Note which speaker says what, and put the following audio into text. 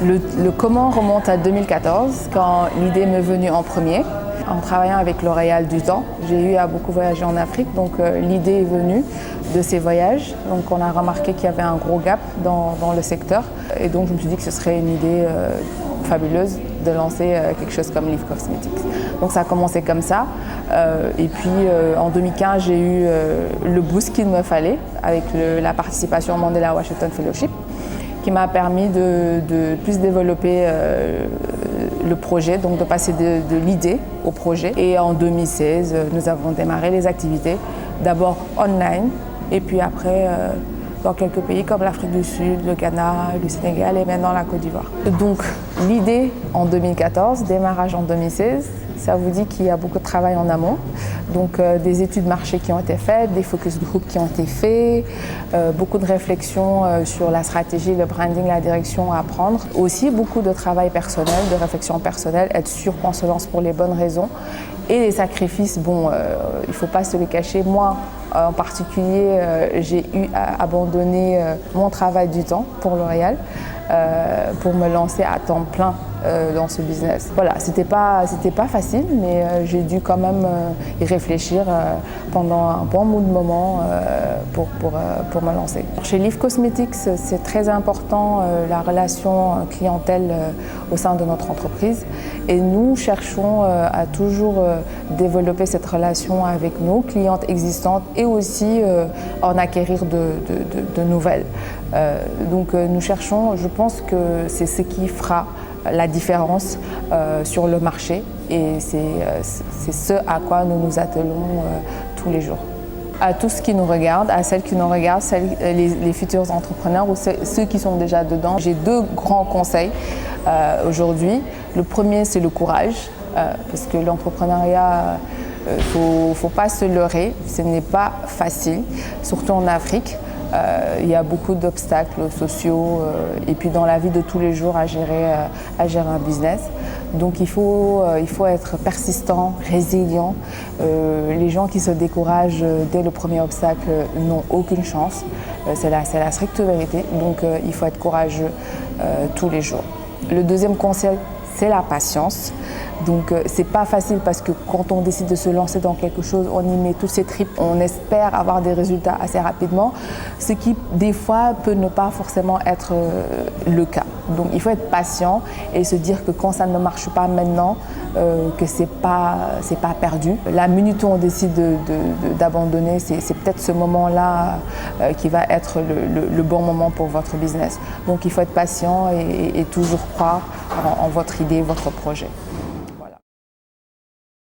Speaker 1: Le comment remonte à 2014, quand l'idée m'est venue en premier. En travaillant avec L'Oréal du temps, j'ai eu à beaucoup voyager en Afrique, donc l'idée est venue de ces voyages. Donc on a remarqué qu'il y avait un gros gap dans le secteur, et donc je me suis dit que ce serait une idée fabuleuse de lancer quelque chose comme Live Cosmetics. Donc ça a commencé comme ça, et puis en 2015 j'ai eu le boost qu'il me fallait avec la participation au Mandela Washington Fellowship, qui m'a permis de plus développer le projet, donc de passer de l'idée au projet. Et en 2016, nous avons démarré les activités, d'abord online, et puis après dans quelques pays comme l'Afrique du Sud, le Ghana, le Sénégal et maintenant la Côte d'Ivoire. Donc l'idée en 2014, démarrage en 2016, ça vous dit qu'il y a beaucoup de travail en amont. Donc des études marché qui ont été faites, des focus group qui ont été faits, beaucoup de réflexions sur la stratégie, le branding, la direction à prendre. Aussi beaucoup de travail personnel, de réflexion personnelle, être sûr qu'on se lance pour les bonnes raisons. Et les sacrifices, bon, il ne faut pas se les cacher. Moi, en particulier, j'ai eu à abandonner mon travail du temps pour L'Oréal pour me lancer à temps plein dans ce business. Voilà, c'était pas facile, mais j'ai dû quand même y réfléchir pendant un bon bout de moment pour me lancer. Chez Live Cosmetics, c'est très important la relation clientèle au sein de notre entreprise, et nous cherchons à toujours développer cette relation avec nos clientes existantes et aussi en acquérir de nouvelles. Donc nous cherchons, je pense que c'est ce qui fera la différence sur le marché, et c'est ce à quoi nous nous attelons tous les jours. À tous qui nous regardent, à celles qui nous regardent, les futurs entrepreneurs ou ceux qui sont déjà dedans, j'ai deux grands conseils aujourd'hui. Le premier, c'est le courage, parce que l'entrepreneuriat, faut pas se leurrer, ce n'est pas facile, surtout en Afrique. Il y a beaucoup d'obstacles sociaux et puis dans la vie de tous les jours à gérer un business. Donc il faut être persistant, résilient. Les gens qui se découragent dès le premier obstacle n'ont aucune chance. C'est la stricte vérité. Donc il faut être courageux tous les jours. Le deuxième conseil, c'est la patience. Donc c'est pas facile, parce que quand on décide de se lancer dans quelque chose, on y met tous ses tripes, on espère avoir des résultats assez rapidement, ce qui des fois peut ne pas forcément être le cas. Donc il faut être patient et se dire que quand ça ne marche pas maintenant, que c'est pas perdu. La minute où on décide d'abandonner, c'est peut-être ce moment-là qui va être le bon moment pour votre business. Donc il faut être patient et toujours croire en votre idée, votre projet.